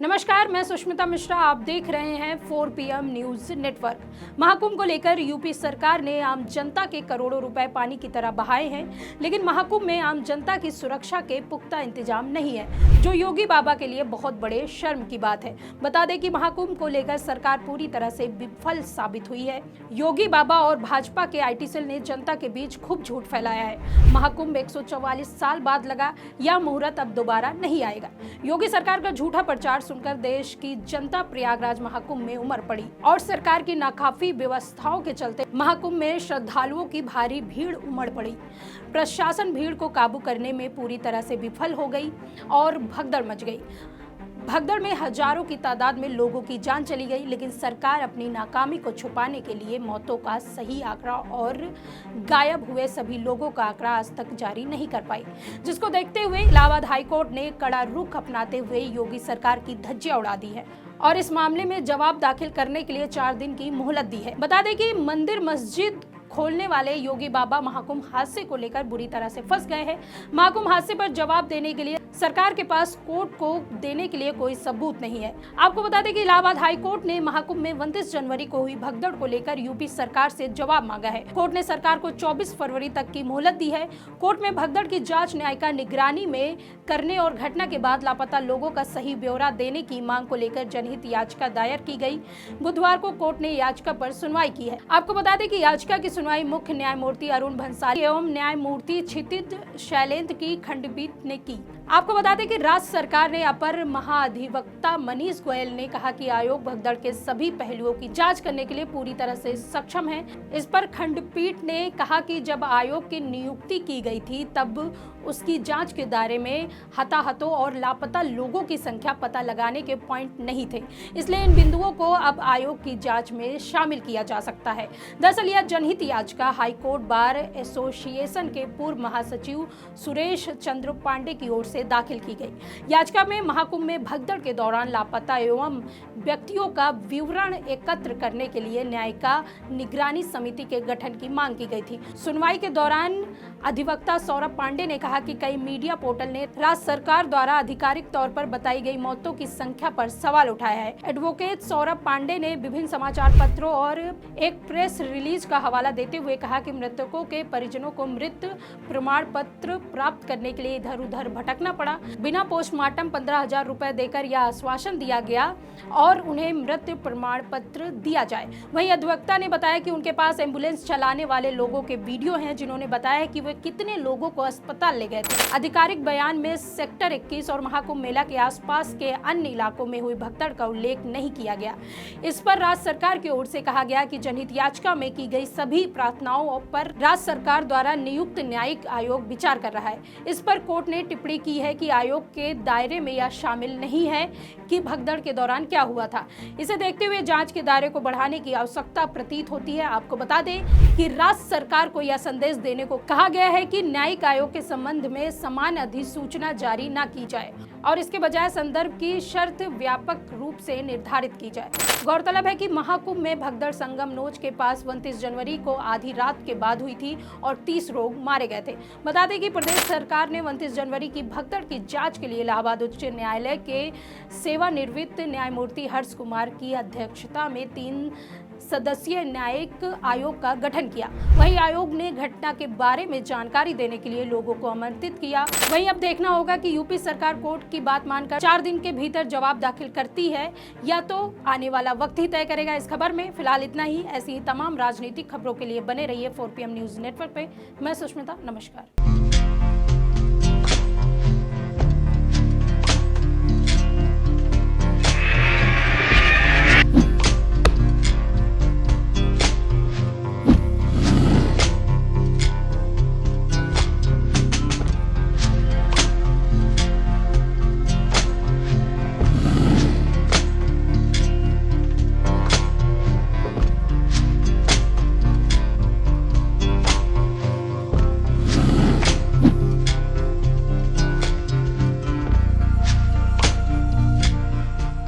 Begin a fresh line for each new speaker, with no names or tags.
नमस्कार, मैं सुष्मिता मिश्रा। आप देख रहे हैं 4 PM न्यूज नेटवर्क। महाकुंभ को लेकर यूपी सरकार ने आम जनता के करोड़ों रुपए पानी की तरह बहाए हैं, लेकिन महाकुंभ में आम जनता की सुरक्षा के पुख्ता इंतजाम नहीं है, जो योगी बाबा के लिए बहुत बड़े शर्म की बात है। बता दें कि महाकुंभ को लेकर सरकार पूरी तरह से विफल साबित हुई है। योगी बाबा और भाजपा के IT सेल ने जनता के बीच खूब झूठ फैलाया है। महाकुंभ 144 साल बाद लगा, यह मुहूर्त अब दोबारा नहीं आएगा। योगी सरकार का झूठा प्रचार सुनकर देश की जनता प्रयागराज महाकुंभ में उमड़ पड़ी और सरकार की नाकाफी व्यवस्थाओं के चलते महाकुंभ में श्रद्धालुओं की भारी भीड़ उमड़ पड़ी। प्रशासन भीड़ को काबू करने में पूरी तरह से विफल हो गई और भगदड़ मच गई। भगदड़ में हजारों की तादाद में लोगों की जान चली गई, लेकिन सरकार अपनी नाकामी को छुपाने के लिए मौतों का सही आंकड़ा और गायब हुए सभी लोगों का आंकड़ा आज तक जारी नहीं कर पाई, जिसको देखते हुए इलाहाबाद हाईकोर्ट ने कड़ा रुख अपनाते हुए योगी सरकार की धज्जियां उड़ा दी है और इस मामले में जवाब दाखिल करने के लिए 4 दिन की मोहलत दी है। बता दें कि मंदिर मस्जिद खोलने वाले योगी बाबा महाकुंभ हादसे को लेकर बुरी तरह से फंस गए हैं। महाकुंभ हादसे पर जवाब देने के लिए सरकार के पास कोर्ट को देने के लिए कोई सबूत नहीं है। आपको बता दें कि इलाहाबाद हाई कोर्ट ने महाकुंभ में 29 जनवरी को हुई भगदड़ को लेकर यूपी सरकार से जवाब मांगा है। कोर्ट ने सरकार को 24 फरवरी तक की मोहलत दी है। कोर्ट में भगदड़ की जांच न्यायिका निगरानी में करने और घटना के बाद लापता लोगों का सही ब्यौरा देने की मांग को लेकर जनहित याचिका दायर की गई। बुधवार को कोर्ट ने याचिका पर सुनवाई की है। आपको बता दें कि याचिका की सुनवाई मुख्य न्यायमूर्ति अरुण भंसाली एवं न्यायमूर्ति क्षितिज शैलेंद्र की खंडपीठ ने की। आपको बता दें कि राज्य सरकार ने अपर महाधिवक्ता मनीष गोयल ने कहा कि आयोग भगदड़ के सभी पहलुओं की जांच करने के लिए पूरी तरह से सक्षम है। इस पर खंडपीठ ने कहा कि जब आयोग की नियुक्ति की गई थी तब उसकी जांच के दायरे में हताहतों और लापता लोगों की संख्या पता लगाने के पॉइंट नहीं थे, इसलिए इन बिंदुओं को अब आयोग की जांच में शामिल किया जा सकता है। दरअसल यह जनहित याचिका हाईकोर्ट बार एसोसिएशन के पूर्व महासचिव सुरेश चंद्र पांडे की ओर से दाखिल की गई। याचिका में महाकुंभ में भगदड़ के दौरान लापता एवं व्यक्तियों का विवरण एकत्र करने के लिए न्यायिका निगरानी समिति के गठन की मांग की गई थी। सुनवाई के दौरान अधिवक्ता सौरभ पांडे ने कहा कि कई मीडिया पोर्टल ने राज्य सरकार द्वारा आधिकारिक तौर पर बताई गई मौतों की संख्या पर सवाल उठाया है। एडवोकेट सौरभ पांडे ने विभिन्न समाचार पत्रों और एक प्रेस रिलीज का हवाला देते हुए कहा कि मृतकों के परिजनों को मृत प्रमाण पत्र प्राप्त करने के लिए इधर उधर भटकना पड़ा। बिना पोस्टमार्टम 15,000 रुपए देकर यह आश्वासन दिया गया और उन्हें मृत प्रमाण पत्र दिया जाए। वहीं अधिवक्ता ने बताया कि उनके पास एम्बुलेंस चलाने वाले लोगों के वीडियो हैं, जिन्होंने बताया कि वे कितने लोगों को अस्पताल ले गए थे। आधिकारिक बयान में सेक्टर 21 और महाकुंभ मेला के आसपास के अन्य इलाकों में हुई भगदड़ का उल्लेख नहीं किया गया। इस पर राज्य सरकार की ओर से कहा गया कि जनहित याचिका में की गई सभी प्रार्थनाओं पर राज्य सरकार द्वारा नियुक्त न्यायिक आयोग विचार कर रहा है। इस पर कोर्ट ने टिप्पणी की है कि आयोग के दायरे में यह शामिल नहीं है कि भगदड़ के दौरान क्या हुआ था। इसे देखते हुए जांच के दायरे को बढ़ाने की आवश्यकता प्रतीत होती है। आपको बता दें कि राज्य सरकार को यह संदेश देने को कहा गया है कि न्यायिक आयोग के संबंध में समान अधिसूचना जारी न की जाए और इसके बजाय संदर्भ की शर्त व्यापक रूप से निर्धारित की जाए। गौरतलब है कि महाकुंभ में भगदड़ संगम नोच के पास 29 जनवरी को आधी रात के बाद हुई थी और 30 लोग मारे गए थे। बता दें कि प्रदेश सरकार ने 29 जनवरी की भगदड़ की जांच के लिए इलाहाबाद उच्च न्यायालय के सेवानिवृत्त न्यायमूर्ति हर्ष कुमार की अध्यक्षता में 3 सदस्यीय न्यायिक आयोग का गठन किया। वहीं आयोग ने घटना के बारे में जानकारी देने के लिए लोगों को आमंत्रित किया। वहीं अब देखना होगा कि यूपी सरकार कोर्ट की बात मानकर 4 दिन के भीतर जवाब दाखिल करती है या तो आने वाला वक्त ही तय करेगा। इस खबर में फिलहाल इतना ही। ऐसी ही तमाम राजनीतिक खबरों के लिए बने रहिए 4 PM न्यूज नेटवर्क पे। मैं सुष्मिता, नमस्कार।